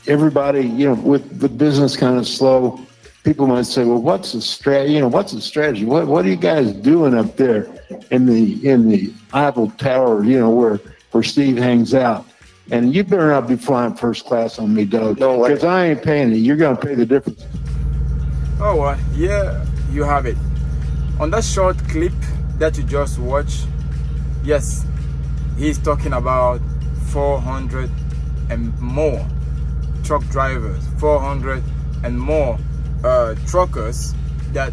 Everybody, with the business kind of slow, people might say, well, what's the strategy? What's the strategy? What are you guys doing up there in the Eiffel Tower, where Steve hangs out? And you better not be flying first class on me, Doug. No way. Because I ain't paying it. You're going to pay the difference. Oh, well, yeah, you have it. On that short clip that you just watched, yes, he's talking about 400 and more truck drivers, 400 and more truckers that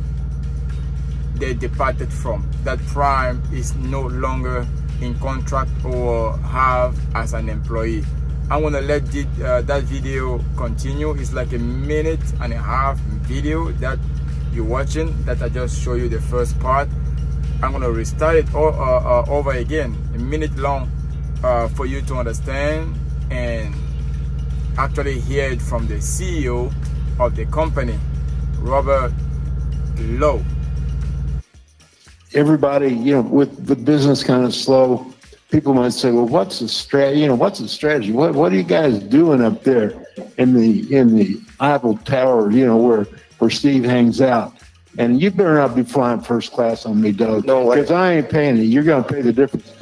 they departed from, that Prime is no longer in contract or have as an employee. I'm gonna let that video continue. It's like a 1.5-minute video that you're watching, that I just show you the first part. I'm gonna restart it over again, a minute long, for you to understand and actually hear it from the CEO of the company, Robert Lowe. Everybody, with the business kind of slow, people might say, well, what's the strategy? What's the strategy? What are you guys doing up there in the Eiffel Tower, where Steve hangs out? And you better not be flying first class on me, Doug. No way. Because I ain't paying it. You're going to pay the difference.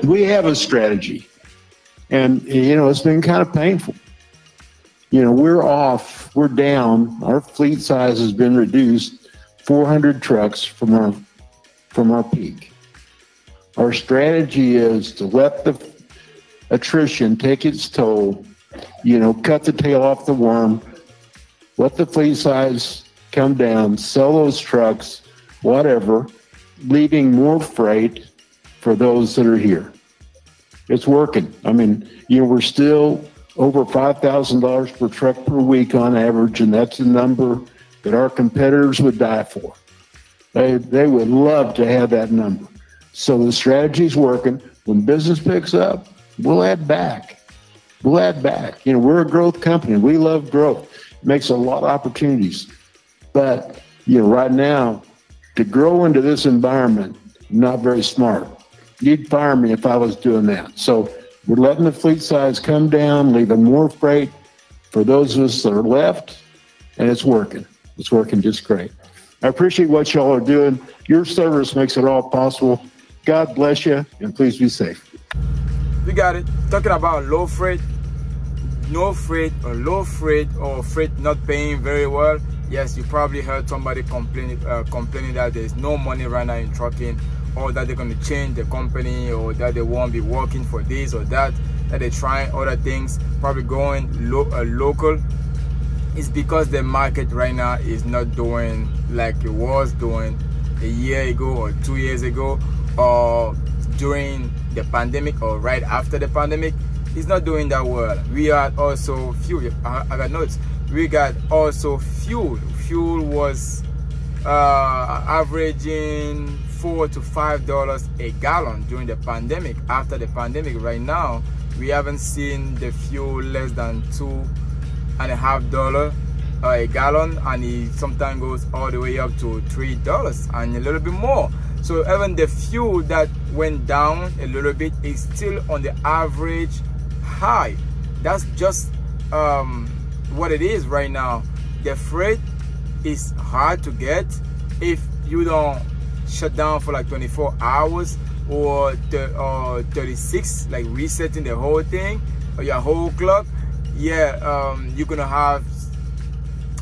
We have a strategy. And, it's been kind of painful. We're off, we're down. Our fleet size has been reduced 400 trucks from our peak. Our strategy is to let the attrition take its toll, cut the tail off the worm, let the fleet size come down, sell those trucks, whatever, leaving more freight for those that are here. It's working. I mean, we're still over $5,000 per truck per week on average, and that's a number that our competitors would die for. They would love to have that number. So the strategy's working. When business picks up, we'll add back. We'll add back. We're a growth company. We love growth. It makes a lot of opportunities. But, right now, to grow into this environment, not very smart. You'd fire me if I was doing that. So we're letting the fleet size come down, leaving more freight for those of us that are left, and it's working. It's working just great. I appreciate what y'all are doing. Your service makes it all possible. God bless you, and please be safe. You got it. Talking about low freight, no freight, or low freight, or freight not paying very well. Yes, you probably heard somebody complaining that there's no money right now in trucking, or that they're going to change the company, or that they won't be working for this or that they're trying other things, probably going local. It's because the market right now is not doing like it was doing a year ago or 2 years ago, or during the pandemic or right after the pandemic. It's not doing that well. We are also fuel. I got notes. We got also fuel. Fuel was averaging $4 to $5 a gallon during the pandemic. After the pandemic, right now, we haven't seen the fuel less than $2.50 a gallon, and it sometimes goes all the way up to $3 and a little bit more. So even the fuel that went down a little bit is still on the average high. That's just what it is right now. The freight is hard to get if you don't shut down for like 24 hours or 36, like resetting the whole thing or your whole clock. Yeah, you're gonna have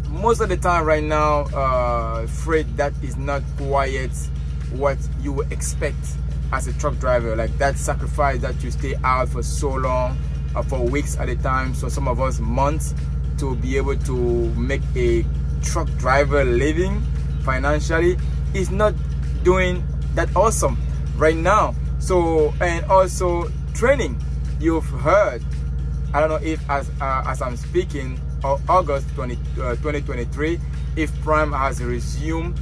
most of the time right now freight that is not quite what you would expect as a truck driver, like that sacrifice that you stay out for so long, for weeks at a time, so some of us months, to be able to make a truck driver living financially is not doing that awesome right now. So, and also training, you've heard, I don't know if as I'm speaking, August 2023, if Prime has resumed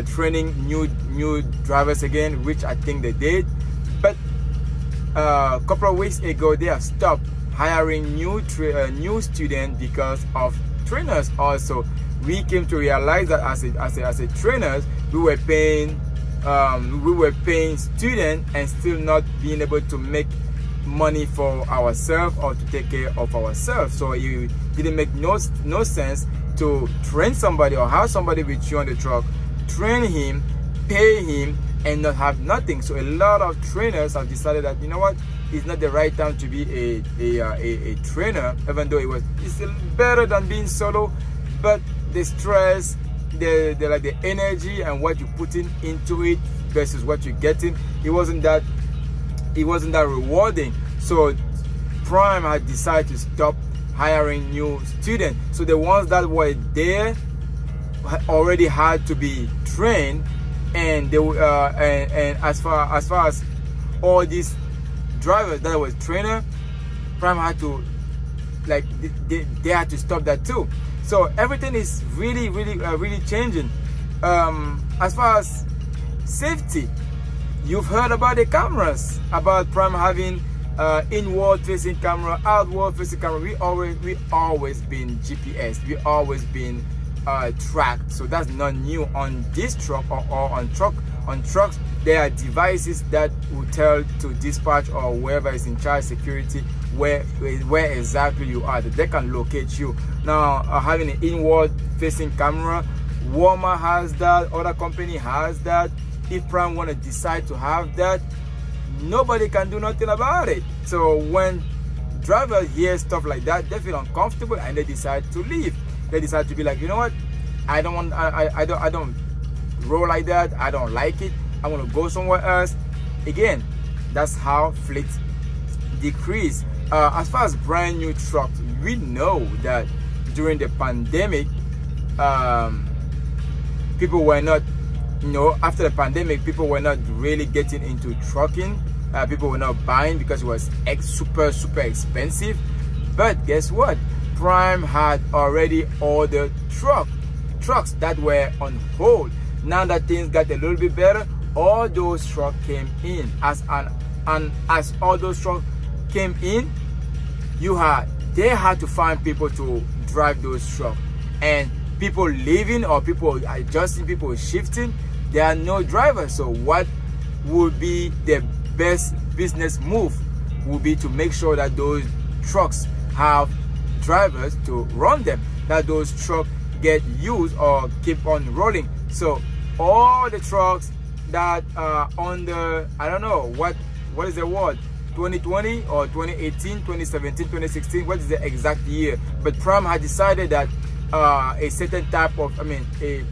training new drivers again, which I think they did, but a couple of weeks ago they have stopped hiring new students because of trainers. Also, we came to realize that as a trainers, we were paying students and still not being able to make money for ourselves or to take care of ourselves. So it didn't make no sense to train somebody or have somebody with you on the truck, train him, pay him, and not have nothing. So a lot of trainers have decided that, you know what, it's not the right time to be a trainer, even though it's still better than being solo. But the stress, the energy and what you're putting into it versus what you're getting, it wasn't that rewarding. So Prime had decided to stop hiring new students. So the ones that were there already had to be trained, and they and as far as all these drivers that was trainer, Prime had to, like, they had to stop that too. So everything is really changing. As far as safety, you've heard about the cameras, about Prime having inward facing camera, outward facing camera. We always been GPS, we always been tracked. So that's not new on this truck or on trucks. There are devices that will tell to dispatch or whoever is in charge security where exactly you are, that they can locate you. Now having an inward facing camera, Walmart has that, other company has that. If Prime want to decide to have that, nobody can do nothing about it. So when drivers hear stuff like that, they feel uncomfortable and they decide to leave. They decide to be like, you know what, I don't roll like that, I don't like it, I want to go somewhere else. Again, that's how fleet decrease. As far as brand new trucks, we know that during the pandemic, people were not, after the pandemic, people were not really getting into trucking. People were not buying because it was super expensive. But guess what? Prime had already ordered trucks that were on hold. Now that things got a little bit better, all those trucks came in. As all those trucks came in, they had to find people to drive those trucks. And people leaving or people adjusting, people shifting, there are no drivers. So what would be the best business move would be to make sure that those trucks have drivers to run them, that those trucks get used or keep on rolling. So all the trucks that are under, I don't know what is the word, 2020 or 2018, 2017, 2016, what is the exact year, but Prime had decided that a certain type of, a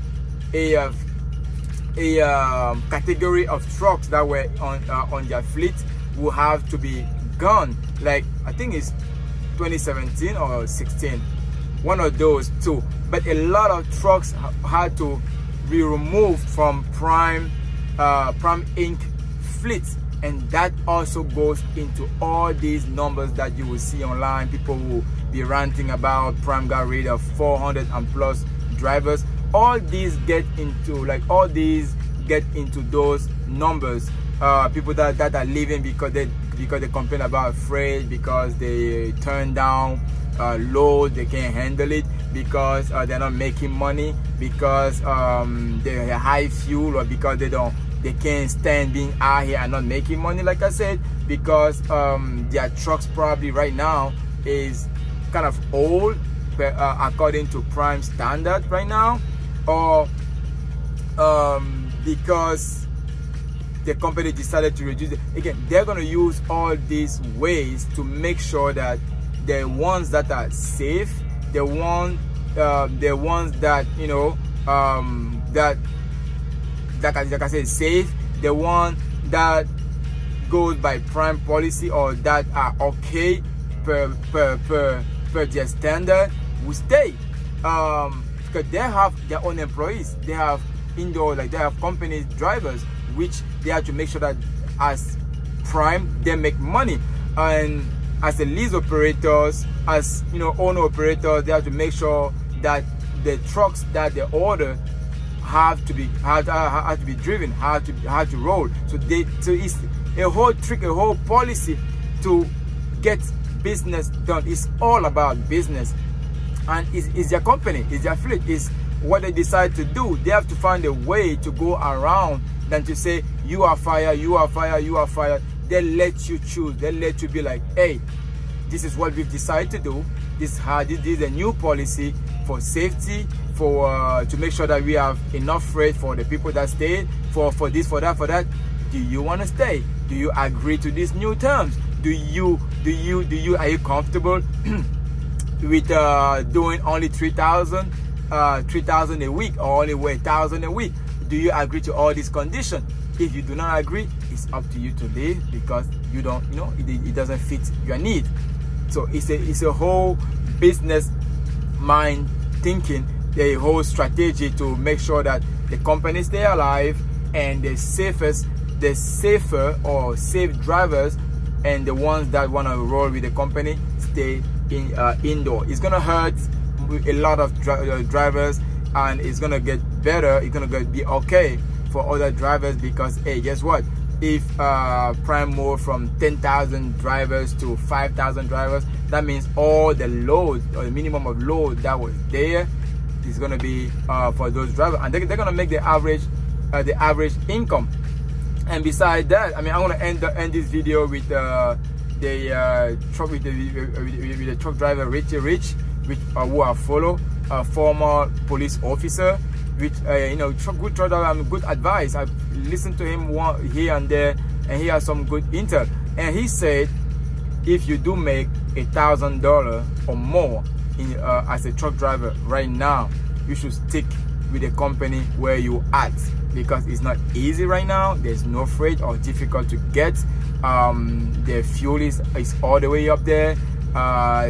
category of trucks that were on their fleet will have to be gone. Like, I think it's 2017 or 16, one of those two. But a lot of trucks had to be removed from Prime Inc. fleet, and that also goes into all these numbers that you will see online. People will be ranting about Prime got rid of 400 and plus drivers. All these get into those numbers. People that are leaving because they complain about freight, because they turn down load, they can't handle it, because they're not making money, because they're high fuel, or because they can't stand being out here and not making money, like I said, because their trucks probably right now is kind of old according to Prime standard right now, or because the company decided to reduce it. Again, they're going to use all these ways to make sure that the ones that are safe, the ones that like I said, safe, the one that goes by Prime policy or that are okay per their standard will stay. Because they have their own employees, they have they have companies drivers, which they have to make sure that as Prime they make money, and as the lease operators, as owner operators, they have to make sure that the trucks that they order have to be driven, have to roll. So it's a whole trick, a whole policy to get business done. It's all about business, and it's their company, it's their fleet, it's what they decide to do. They have to find a way to go around than to say you are fired, you are fired, you are fired. they let you choose. They let you be like, hey, this is what we've decided to do. This is a new policy for safety, for to make sure that we have enough freight for the people that stay, for this, for that. Do you want to stay? Do you agree to these new terms? Are you comfortable with doing only 3,000 a week, or only 1,000 a week? Do you agree to all these conditions? If you do not agree, it's up to you to leave, because you don't, it doesn't fit your need. So it's a whole business mind thinking, a whole strategy to make sure that the company stay alive, and the safer or safe drivers and the ones that want to roll with the company stay indoor. It's gonna hurt a lot of drivers, and it's gonna get better. It's gonna be okay for other drivers, because hey, guess what? If Prime moved from 10,000 drivers to 5,000 drivers, that means all the load, or the minimum of load that was there, is gonna be for those drivers, and they're gonna make the average income. And besides that, I mean, I'm gonna end this video with the truck driver Richie Rich, who I follow, a former police officer, which good truck driver, good advice. I've listened to him here and there, and he has some good intel. And he said, if you do make $1,000 or more as a truck driver right now, you should stick with the company where you at, because it's not easy right now. There's no freight, or difficult to get. The fuel is all the way up there.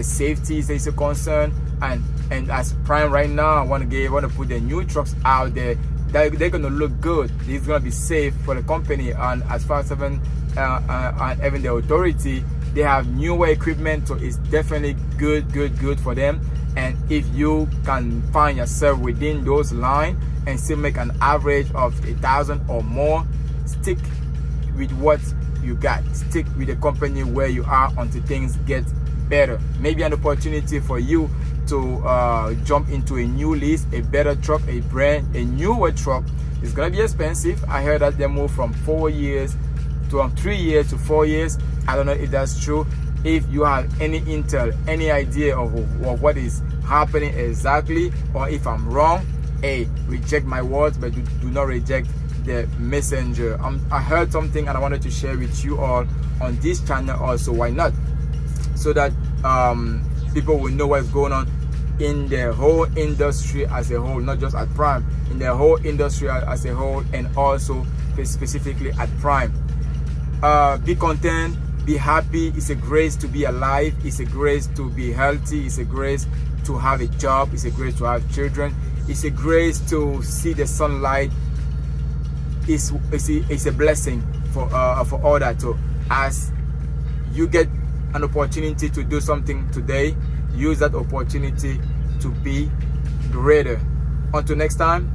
Safety is a concern, and as Prime right now, I want to put the new trucks out there. They're gonna look good. It's gonna be safe for the company, and as far as even the authority, they have newer equipment, so it's definitely good for them. And if you can find yourself within those lines and still make an average of 1,000 or more, stick with what you got. Stick with the company where you are until things get better. Maybe an opportunity for you to jump into a new lease, a better truck, a newer truck. It's gonna be expensive. I heard that they move from 4 years to 3 years to 4 years. I don't know if that's true. If you have any intel, any idea of what is happening exactly, or if I'm wrong, hey, reject my words, but do not reject the messenger. I heard something and I wanted to share with you all on this channel also. Why not? So that people will know what's going on in the whole industry as a whole, not just at Prime, in the whole industry as a whole, and also specifically at Prime. Be content, be happy. It's a grace to be alive. It's a grace to be healthy. It's a grace to have a job. It's a grace to have children. It's a grace to see the sunlight. It's a blessing for all that. So as you get an opportunity to do something today, use that opportunity to be greater. Until next time,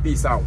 peace out.